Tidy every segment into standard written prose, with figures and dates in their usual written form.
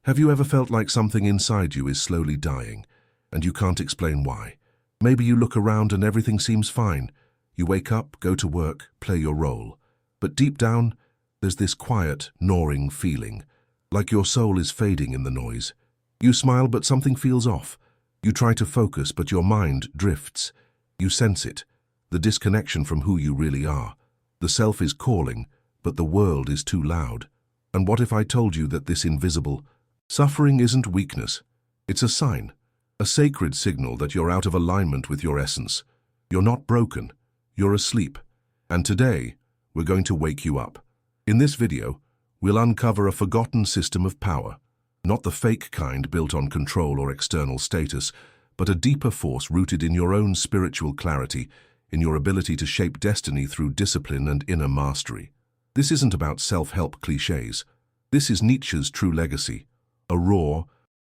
Have you ever felt like something inside you is slowly dying, and you can't explain why? Maybe you look around and everything seems fine. You wake up, go to work, play your role. But deep down, there's this quiet, gnawing feeling, like your soul is fading in the noise. You smile, but something feels off. You try to focus, but your mind drifts. You sense it, the disconnection from who you really are. The self is calling, but the world is too loud. And what if I told you that this invisible suffering isn't weakness? It's a sign, a sacred signal that you're out of alignment with your essence. You're not broken, you're asleep. And today, we're going to wake you up. In this video, we'll uncover a forgotten system of power, not the fake kind built on control or external status, but a deeper force rooted in your own spiritual clarity, in your ability to shape destiny through discipline and inner mastery. This isn't about self-help cliches. This is Nietzsche's true legacy, a raw,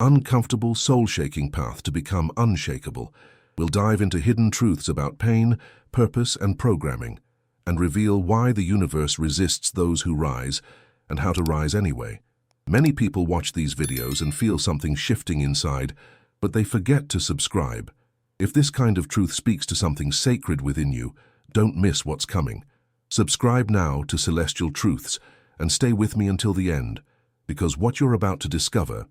uncomfortable, soul-shaking path to become unshakable. We'll dive into hidden truths about pain, purpose, and programming, and reveal why the universe resists those who rise and how to rise anyway. Many people watch these videos and feel something shifting inside, but they forget to subscribe. If this kind of truth speaks to something sacred within you, don't miss what's coming. Subscribe now to Celestial Truths and stay with me until the end, because what you're about to discover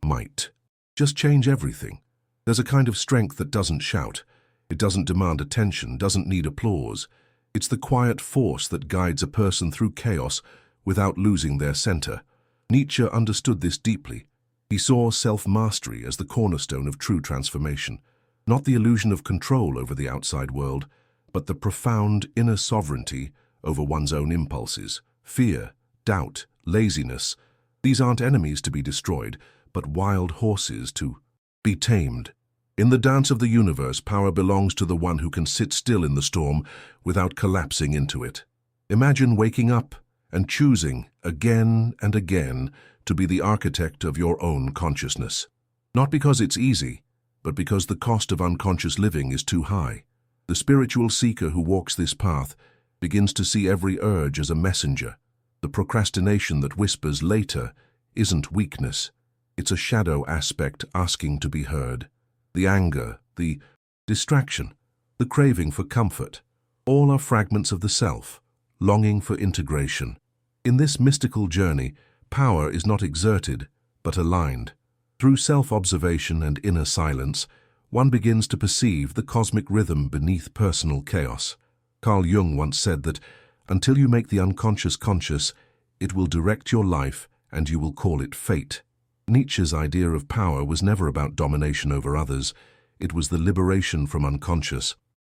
might just change everything. There's a kind of strength that doesn't shout. It doesn't demand attention, doesn't need applause. It's the quiet force that guides a person through chaos without losing their center. Nietzsche understood this deeply. He saw self-mastery as the cornerstone of true transformation, not the illusion of control over the outside world, but the profound inner sovereignty over one's own impulses. Fear, doubt, laziness, these aren't enemies to be destroyed, but wild horses to be tamed. In the dance of the universe, power belongs to the one who can sit still in the storm without collapsing into it. Imagine waking up and choosing again and again to be the architect of your own consciousness. Not because it's easy, but because the cost of unconscious living is too high. The spiritual seeker who walks this path begins to see every urge as a messenger. The procrastination that whispers later isn't weakness. It's a shadow aspect asking to be heard. The anger, the distraction, the craving for comfort, all are fragments of the self, longing for integration. In this mystical journey, power is not exerted, but aligned. Through self-observation and inner silence, one begins to perceive the cosmic rhythm beneath personal chaos. Carl Jung once said that, until you make the unconscious conscious, it will direct your life and you will call it fate. Nietzsche's idea of power was never about domination over others. It was the liberation from unconscious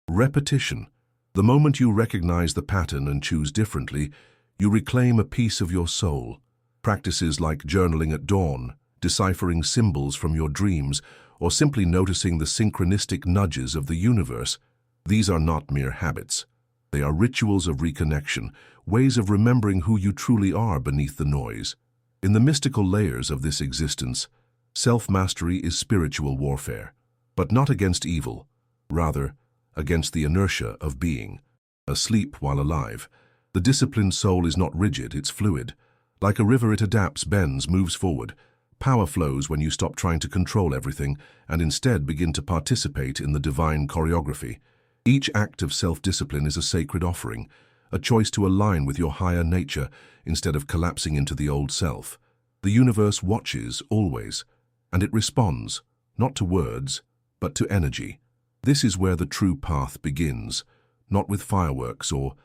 repetition. The moment you recognize the pattern and choose differently, you reclaim a piece of your soul. Practices like journaling at dawn, deciphering symbols from your dreams, or simply noticing the synchronistic nudges of the universe, these are not mere habits. They are rituals of reconnection, ways of remembering who you truly are beneath the noise. In the mystical layers of this existence, self-mastery is spiritual warfare, but not against evil, rather against the inertia of being. Asleep while alive, the disciplined soul is not rigid, it's fluid. Like a river, it adapts, bends, moves forward. Power flows when you stop trying to control everything and instead begin to participate in the divine choreography. Each act of self-discipline is a sacred offering, a choice to align with your higher nature instead of collapsing into the old self. The universe watches, always, and it responds, not to words, but to energy. This is where the true path begins, not with fireworks or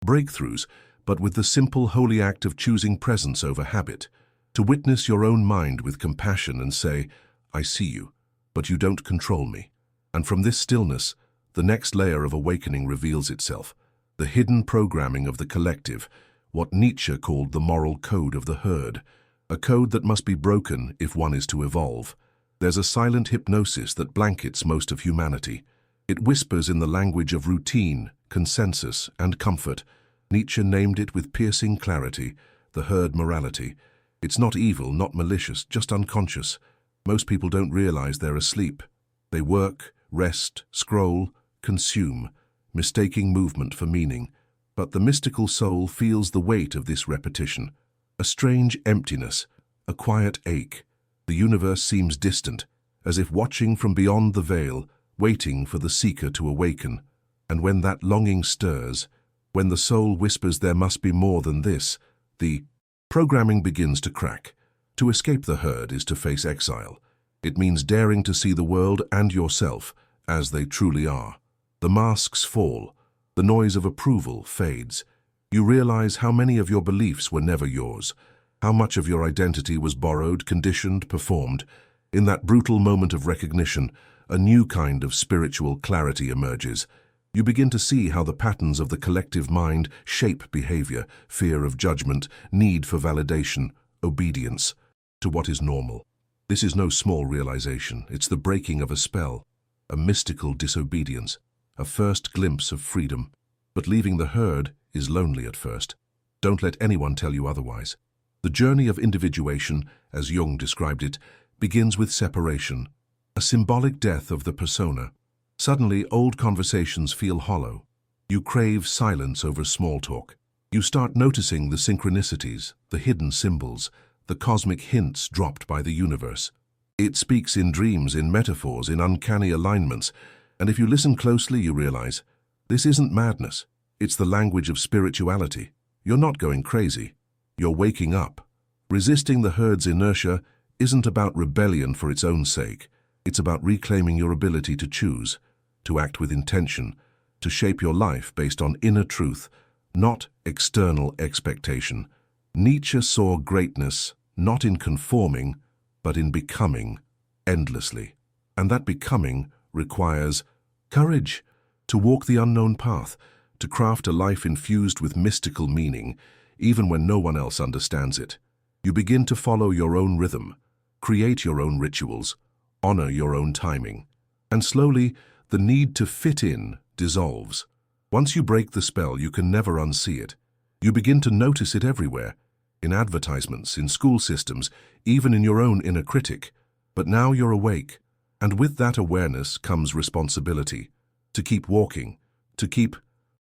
breakthroughs, but with the simple, holy act of choosing presence over habit, to witness your own mind with compassion and say, I see you, but you don't control me. And from this stillness, the next layer of awakening reveals itself, the hidden programming of the collective, what Nietzsche called the moral code of the herd, a code that must be broken if one is to evolve. There's a silent hypnosis that blankets most of humanity. It whispers in the language of routine, consensus, and comfort. Nietzsche named it with piercing clarity, the herd morality. It's not evil, not malicious, just unconscious. Most people don't realize they're asleep. They work, rest, scroll, consume, mistaking movement for meaning. But the mystical soul feels the weight of this repetition, a strange emptiness, a quiet ache, The universe seems distant, as if watching from beyond the veil, waiting for the seeker to awaken. And when that longing stirs, when the soul whispers there must be more than this, the programming begins to crack. To escape the herd is to face exile. It means daring to see the world and yourself as they truly are. The masks fall. The noise of approval fades. You realize how many of your beliefs were never yours, how much of your identity was borrowed, conditioned, performed. In that brutal moment of recognition, a new kind of spiritual clarity emerges. You begin to see how the patterns of the collective mind shape behavior, fear of judgment, need for validation, obedience to what is normal. This is no small realization. It's the breaking of a spell, a mystical disobedience, a first glimpse of freedom. But leaving the herd is lonely at first. Don't let anyone tell you otherwise. The journey of individuation, as Jung described it, begins with separation, a symbolic death of the persona. Suddenly, old conversations feel hollow. You crave silence over small talk. You start noticing the synchronicities, the hidden symbols, the cosmic hints dropped by the universe. It speaks in dreams, in metaphors, in uncanny alignments, and if you listen closely, you realize this isn't madness. It's the language of spirituality. You're not going crazy. You're waking up. Resisting the herd's inertia isn't about rebellion for its own sake. It's about reclaiming your ability to choose, to act with intention, to shape your life based on inner truth, not external expectation. Nietzsche saw greatness not in conforming, but in becoming endlessly. And that becoming requires courage to walk the unknown path, to craft a life infused with mystical meaning, even when no one else understands it. You begin to follow your own rhythm, create your own rituals, honor your own timing. And slowly, the need to fit in dissolves. Once you break the spell, you can never unsee it. You begin to notice it everywhere, in advertisements, in school systems, even in your own inner critic. But now you're awake, and with that awareness comes responsibility, to keep walking, to keep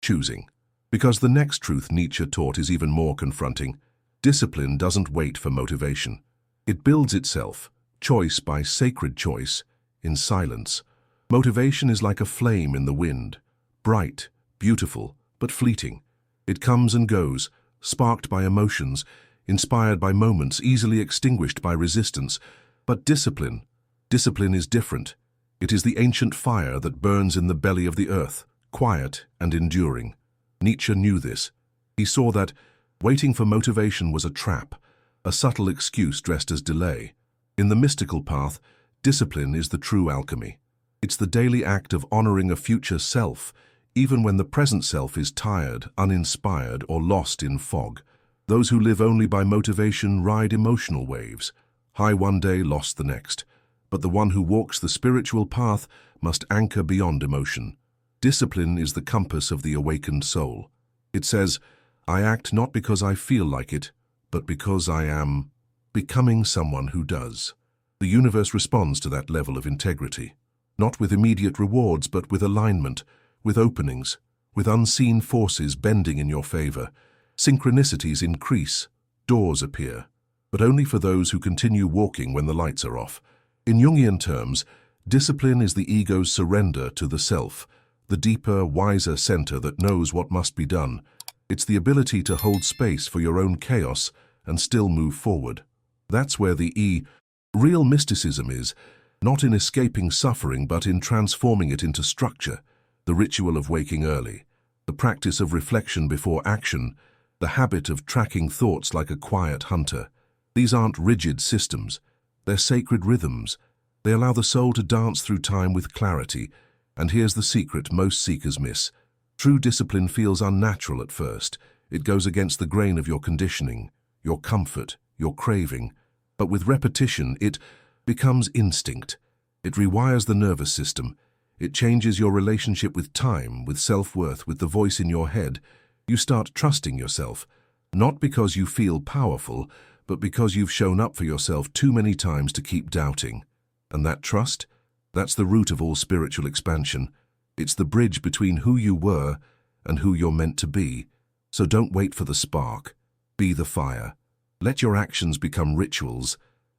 choosing. Because the next truth Nietzsche taught is even more confronting. Discipline doesn't wait for motivation. It builds itself, choice by sacred choice, in silence. Motivation is like a flame in the wind, bright, beautiful, but fleeting. It comes and goes, sparked by emotions, inspired by moments, easily extinguished by resistance. But discipline is different. It is the ancient fire that burns in the belly of the earth, quiet and enduring. Nietzsche knew this. He saw that waiting for motivation was a trap, a subtle excuse dressed as delay. In the mystical path, discipline is the true alchemy. It's the daily act of honoring a future self, even when the present self is tired, uninspired, or lost in fog. Those who live only by motivation ride emotional waves, high one day, lost the next. But the one who walks the spiritual path must anchor beyond emotion. Discipline is the compass of the awakened soul. It says, I act not because I feel like it, but because I am becoming someone who does. The universe responds to that level of integrity, not with immediate rewards, but with alignment, with openings, with unseen forces bending in your favor. Synchronicities increase, doors appear, but only for those who continue walking when the lights are off. In Jungian terms, discipline is the ego's surrender to the self, the deeper, wiser center that knows what must be done. It's the ability to hold space for your own chaos and still move forward. That's where the real mysticism is, not in escaping suffering, but in transforming it into structure. The ritual of waking early, the practice of reflection before action, the habit of tracking thoughts like a quiet hunter. These aren't rigid systems. They're sacred rhythms. They allow the soul to dance through time with clarity. And here's the secret most seekers miss. True discipline feels unnatural at first. It goes against the grain of your conditioning, your comfort, your craving. But with repetition, it becomes instinct. It rewires the nervous system. It changes your relationship with time, with self-worth, with the voice in your head. You start trusting yourself, not because you feel powerful, but because you've shown up for yourself too many times to keep doubting. And that trust? That's the root of all spiritual expansion. It's the bridge between who you were and who you're meant to be. So don't wait for the spark. Be the fire. Let your actions become rituals.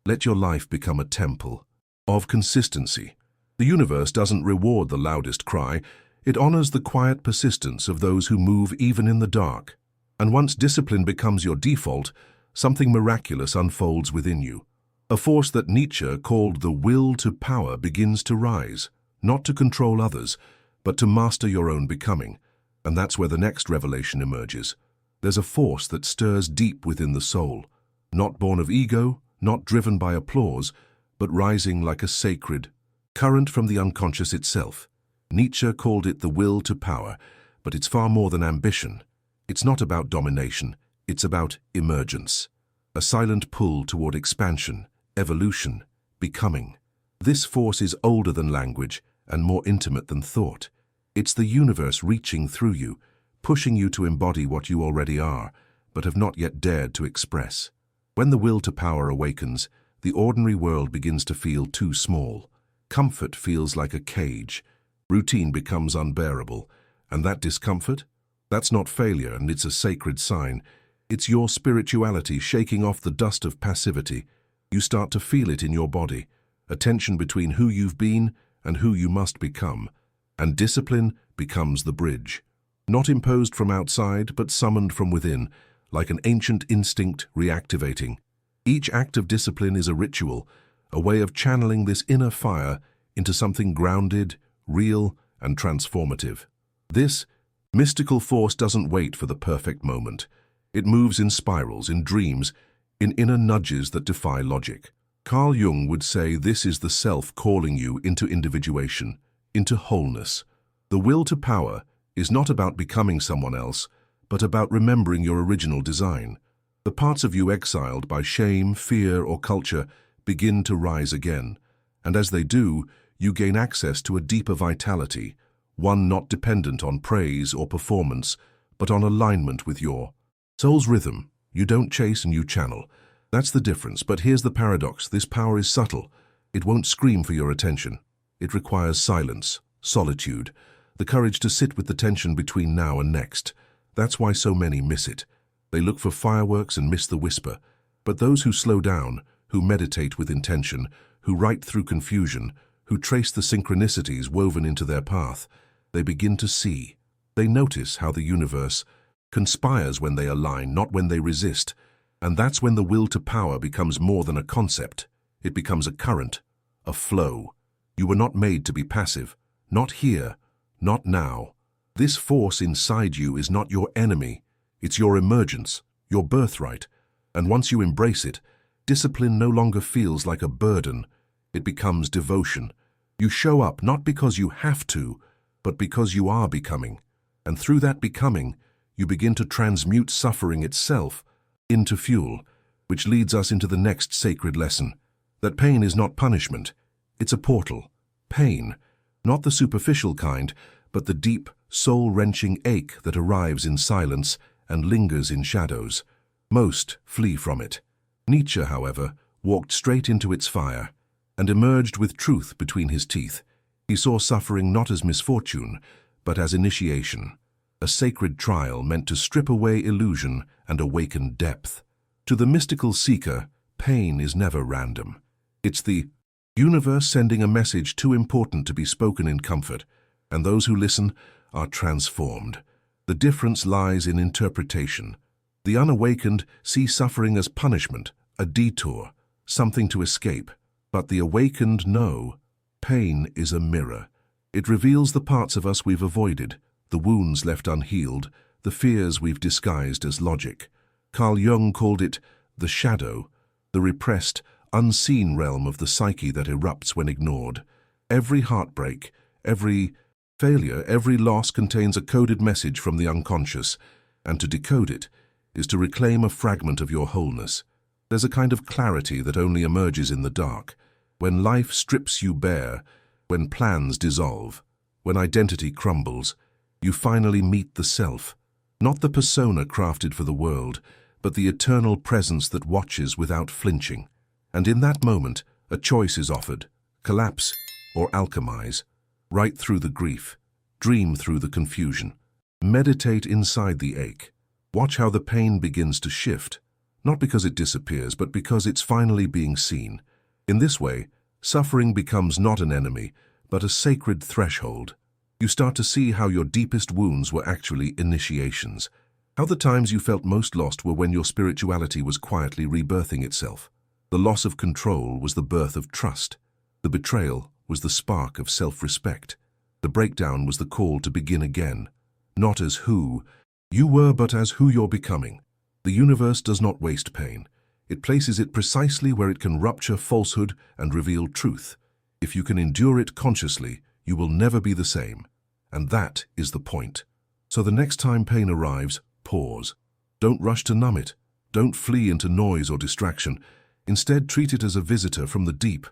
Let your life become a temple of consistency. The universe doesn't reward the loudest cry. It honors the quiet persistence of those who move even in the dark. And once discipline becomes your default, something miraculous unfolds within you. A force that Nietzsche called the will to power begins to rise, not to control others, but to master your own becoming. And that's where the next revelation emerges. There's a force that stirs deep within the soul, not born of ego, not driven by applause, but rising like a sacred current from the unconscious itself. Nietzsche called it the will to power, but it's far more than ambition. It's not about domination, it's about emergence. A silent pull toward expansion, evolution, becoming. This force is older than language and more intimate than thought. It's the universe reaching through you, pushing you to embody what you already are, but have not yet dared to express. When the will to power awakens, the ordinary world begins to feel too small. Comfort feels like a cage. Routine becomes unbearable. And that discomfort? That's not failure, and it's a sacred sign. It's your spirituality shaking off the dust of passivity. You start to feel it in your body, a tension between who you've been and who you must become. And discipline becomes the bridge. Not imposed from outside, but summoned from within, like an ancient instinct reactivating. Each act of discipline is a ritual, a way of channeling this inner fire into something grounded, real, and transformative. This mystical force doesn't wait for the perfect moment. It moves in spirals, in dreams, in inner nudges that defy logic. Carl Jung would say this is the self calling you into individuation, into wholeness. The will to power is not about becoming someone else, but about remembering your original design. The parts of you exiled by shame, fear, or culture begin to rise again. And as they do, you gain access to a deeper vitality, one not dependent on praise or performance, but on alignment with your soul's rhythm. You don't chase and you channel. That's the difference, but here's the paradox. This power is subtle. It won't scream for your attention. It requires silence, solitude, the courage to sit with the tension between now and next. That's why so many miss it. They look for fireworks and miss the whisper. But those who slow down, who meditate with intention, who write through confusion, who trace the synchronicities woven into their path, they begin to see. They notice how the universe conspires when they align, not when they resist. And that's when the will to power becomes more than a concept. It becomes a current, a flow. You were not made to be passive. Not here, not now. This force inside you is not your enemy. It's your emergence, your birthright. And once you embrace it, discipline no longer feels like a burden. It becomes devotion. You show up not because you have to, but because you are becoming. And through that becoming, you begin to transmute suffering itself into fuel, which leads us into the next sacred lesson. That pain is not punishment. It's a portal. Pain, not the superficial kind, but the deep, soul-wrenching ache that arrives in silence and lingers in shadows. Most flee from it. Nietzsche, however, walked straight into its fire and emerged with truth between his teeth. He saw suffering not as misfortune, but as initiation, a sacred trial meant to strip away illusion and awaken depth. To the mystical seeker, pain is never random. It's the universe sending a message too important to be spoken in comfort, and those who listen are transformed. The difference lies in interpretation. The unawakened see suffering as punishment, a detour, something to escape. But the awakened know pain is a mirror. It reveals the parts of us we've avoided, the wounds left unhealed, the fears we've disguised as logic. Carl Jung called it the shadow, the repressed, unseen realm of the psyche that erupts when ignored. Every heartbreak, every failure, every loss contains a coded message from the unconscious, and to decode it is to reclaim a fragment of your wholeness. There's a kind of clarity that only emerges in the dark. When life strips you bare, when plans dissolve, when identity crumbles, you finally meet the self. Not the persona crafted for the world, but the eternal presence that watches without flinching. And in that moment, a choice is offered: collapse or alchemize. Write through the grief, dream through the confusion. Meditate inside the ache. Watch how the pain begins to shift. not because it disappears, but because it's finally being seen. In this way, suffering becomes not an enemy, but a sacred threshold. You start to see how your deepest wounds were actually initiations, how the times you felt most lost were when your spirituality was quietly rebirthing itself. The loss of control was the birth of trust. The betrayal was the spark of self-respect. The breakdown was the call to begin again, not as who you were, but as who you're becoming. The universe does not waste pain. It places it precisely where it can rupture falsehood and reveal truth. If you can endure it consciously, you will never be the same. And that is the point. So the next time pain arrives, pause. Don't rush to numb it. Don't flee into noise or distraction. Instead, treat it as a visitor from the deep,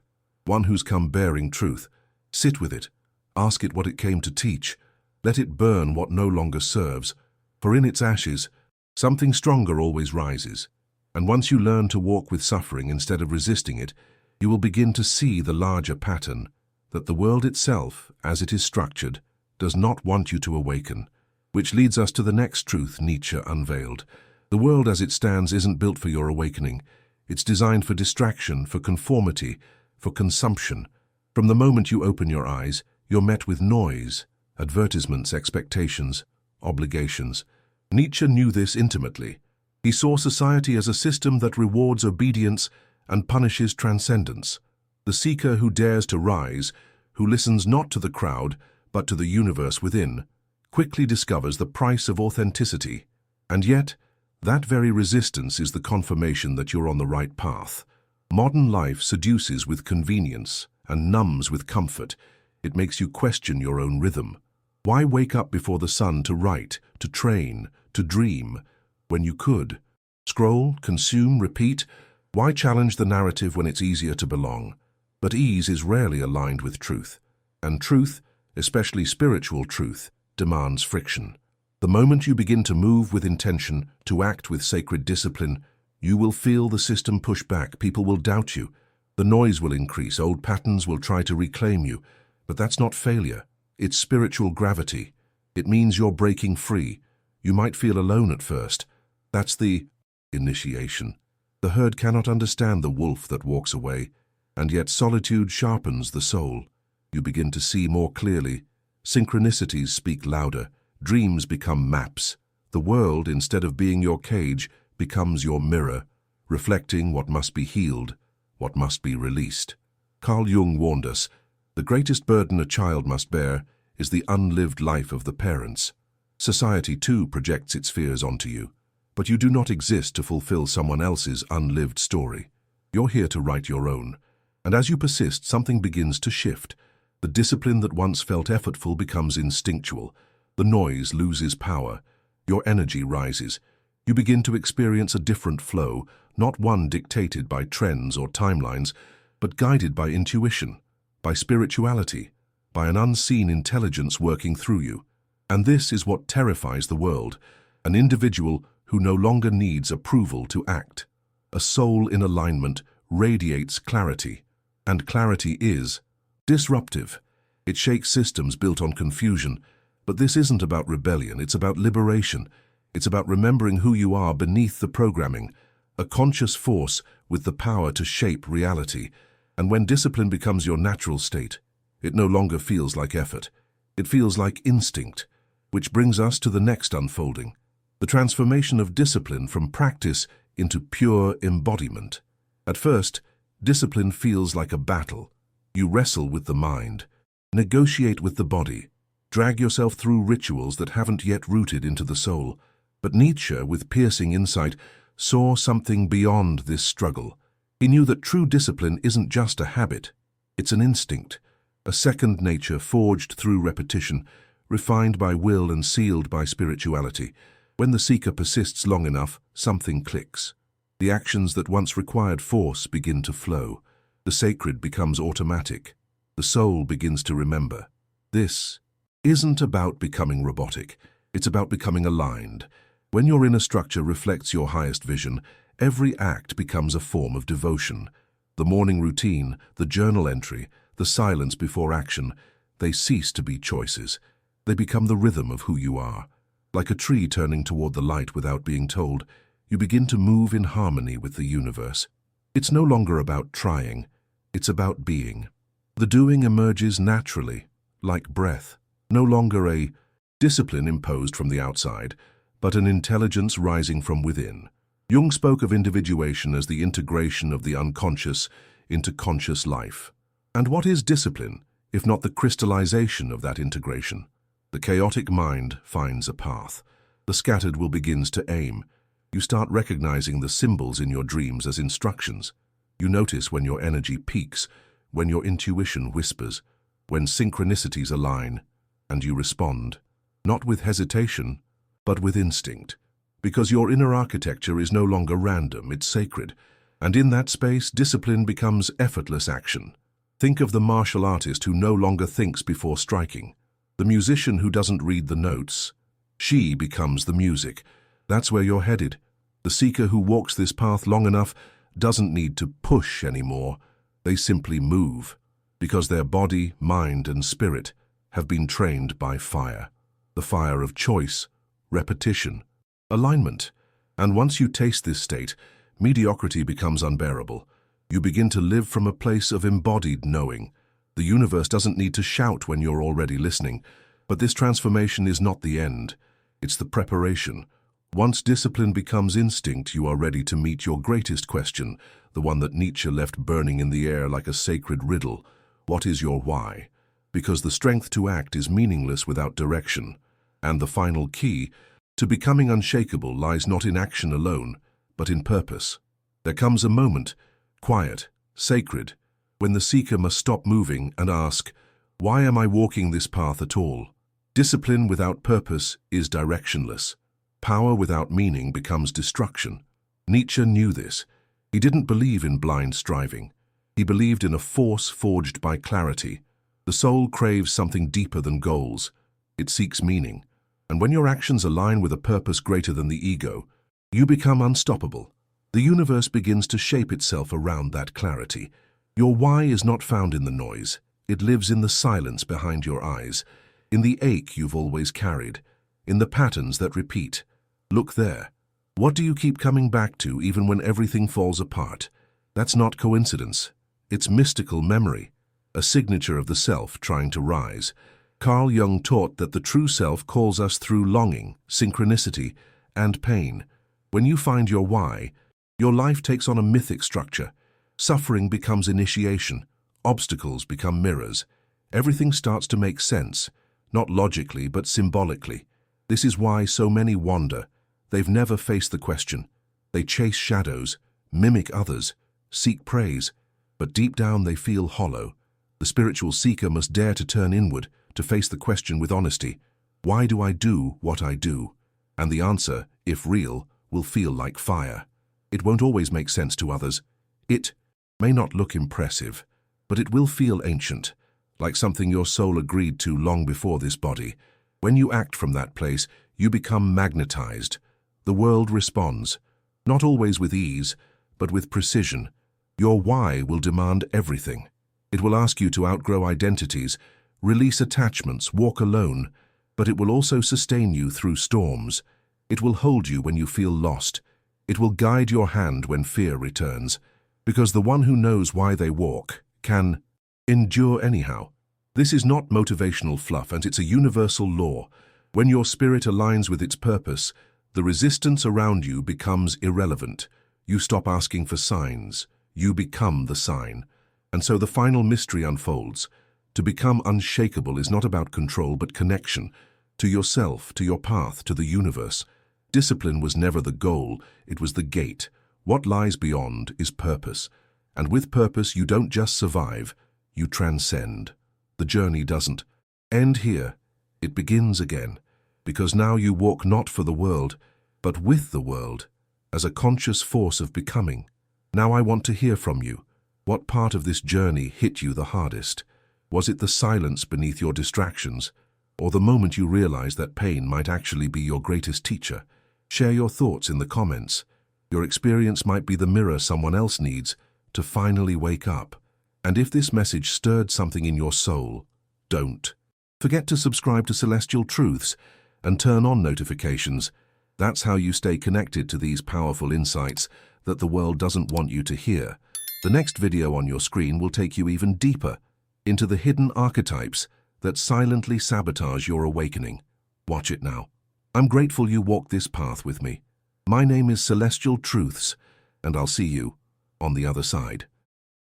one who's come bearing truth. Sit with it. Ask it what it came to teach. Let it burn what no longer serves. For in its ashes, something stronger always rises. And once you learn to walk with suffering instead of resisting it, you will begin to see the larger pattern, that the world itself, as it is structured, does not want you to awaken. Which leads us to the next truth Nietzsche unveiled. The world as it stands isn't built for your awakening. It's designed for distraction, for conformity, for consumption. From the moment you open your eyes, you're met with noise, advertisements, expectations, obligations. Nietzsche knew this intimately. He saw society as a system that rewards obedience and punishes transcendence. The seeker who dares to rise, who listens not to the crowd, but to the universe within, quickly discovers the price of authenticity. And yet, that very resistance is the confirmation that you're on the right path. Modern life seduces with convenience and numbs with comfort. It makes you question your own rhythm. Why wake up before the sun to write, to train, to dream, when you could? Scroll, consume, repeat. Why challenge the narrative when it's easier to belong? But ease is rarely aligned with truth. And truth, especially spiritual truth, demands friction. The moment you begin to move with intention, to act with sacred discipline, you will feel the system push back. People will doubt you. The noise will increase. Old patterns will try to reclaim you. But that's not failure. It's spiritual gravity. It means you're breaking free. You might feel alone at first. That's the initiation. The herd cannot understand the wolf that walks away, and yet solitude sharpens the soul. You begin to see more clearly. Synchronicities speak louder. Dreams become maps. The world, instead of being your cage, becomes your mirror, reflecting what must be healed, what must be released. Carl Jung warned us, the greatest burden a child must bear is the unlived life of the parents. Society too projects its fears onto you, but you do not exist to fulfill someone else's unlived story. You're here to write your own. And as you persist, something begins to shift. The discipline that once felt effortful becomes instinctual. The noise loses power. Your energy rises. You begin to experience a different flow, not one dictated by trends or timelines, but guided by intuition, by spirituality, by an unseen intelligence working through you. And this is what terrifies the world, an individual who no longer needs approval to act. A soul in alignment radiates clarity, and clarity is disruptive. It shakes systems built on confusion, but this isn't about rebellion, it's about liberation. It's about remembering who you are beneath the programming, a conscious force with the power to shape reality. And when discipline becomes your natural state, it no longer feels like effort. It feels like instinct, which brings us to the next unfolding, the transformation of discipline from practice into pure embodiment. At first, discipline feels like a battle. You wrestle with the mind, negotiate with the body, drag yourself through rituals that haven't yet rooted into the soul. But Nietzsche, with piercing insight, saw something beyond this struggle. He knew that true discipline isn't just a habit. It's an instinct, a second nature forged through repetition, refined by will and sealed by spirituality. When the seeker persists long enough, something clicks. The actions that once required force begin to flow. The sacred becomes automatic. The soul begins to remember. This isn't about becoming robotic. It's about becoming aligned. When your inner structure reflects your highest vision, every act becomes a form of devotion. The morning routine, the journal entry, the silence before action, they cease to be choices. They become the rhythm of who you are. Like a tree turning toward the light without being told, You begin to move in harmony with the universe. It's no longer about trying, it's about being. The doing emerges naturally, like breath, no longer a discipline imposed from the outside, but an intelligence rising from within. Jung spoke of individuation as the integration of the unconscious into conscious life. And what is discipline, if not the crystallization of that integration? The chaotic mind finds a path. The scattered will begins to aim. You start recognizing the symbols in your dreams as instructions. You notice when your energy peaks, when your intuition whispers, when synchronicities align, and you respond, not with hesitation, but with instinct. Because your inner architecture is no longer random, it's sacred. And in that space, discipline becomes effortless action. Think of the martial artist who no longer thinks before striking. The musician who doesn't read the notes. She becomes the music. That's where you're headed. The seeker who walks this path long enough doesn't need to push anymore. They simply move, because their body, mind, and spirit have been trained by fire. The fire of choice, repetition, alignment. And once you taste this state, mediocrity becomes unbearable. You begin to live from a place of embodied knowing. The universe doesn't need to shout when you're already listening. But this transformation is not the end. It's the preparation. Once discipline becomes instinct, you are ready to meet your greatest question, the one that Nietzsche left burning in the air like a sacred riddle. What is your why? Because the strength to act is meaningless without direction. And the final key to becoming unshakable lies not in action alone, but in purpose. There comes a moment, quiet, sacred, when the seeker must stop moving and ask, why am I walking this path at all? Discipline without purpose is directionless. Power without meaning becomes destruction. Nietzsche knew this. He didn't believe in blind striving. He believed in a force forged by clarity. The soul craves something deeper than goals. It seeks meaning. And when your actions align with a purpose greater than the ego, you become unstoppable. The universe begins to shape itself around that clarity. Your why is not found in the noise. It lives in the silence behind your eyes, in the ache you've always carried, in the patterns that repeat. Look there. What do you keep coming back to even when everything falls apart? That's not coincidence. It's mystical memory, a signature of the self trying to rise. Carl Jung taught that the true self calls us through longing, synchronicity, and pain. When you find your why, your life takes on a mythic structure. Suffering becomes initiation. Obstacles become mirrors. Everything starts to make sense, not logically but symbolically. This is why so many wander. They've never faced the question. They chase shadows, mimic others, seek praise, but deep down they feel hollow. The spiritual seeker must dare to turn inward, to face the question with honesty. Why do I do what I do? And the answer, if real, will feel like fire. It won't always make sense to others. It may not look impressive, but it will feel ancient, like something your soul agreed to long before this body. When you act from that place, you become magnetized. The world responds, not always with ease, but with precision. Your why will demand everything. It will ask you to outgrow identities, release attachments, walk alone, but it will also sustain you through storms. It will hold you when you feel lost. It will guide your hand when fear returns, because the one who knows why they walk can endure anyhow. This is not motivational fluff, and it's a universal law. When your spirit aligns with its purpose, the resistance around you becomes irrelevant. You stop asking for signs. You become the sign. And so the final mystery unfolds. To become unshakable is not about control but connection. To yourself, to your path, to the universe. Discipline was never the goal, it was the gate. What lies beyond is purpose. And with purpose you don't just survive, you transcend. The journey doesn't end here. It begins again. Because now you walk not for the world, but with the world, as a conscious force of becoming. Now I want to hear from you. What part of this journey hit you the hardest? Was it the silence beneath your distractions, or the moment you realized that pain might actually be your greatest teacher? Share your thoughts in the comments. Your experience might be the mirror someone else needs to finally wake up. And if this message stirred something in your soul, don't forget to subscribe to Celestial Truths and turn on notifications. That's how you stay connected to these powerful insights that the world doesn't want you to hear. The next video on your screen will take you even deeper into the hidden archetypes that silently sabotage your awakening. Watch it now. I'm grateful you walked this path with me. My name is Celestial Truths, and I'll see you on the other side.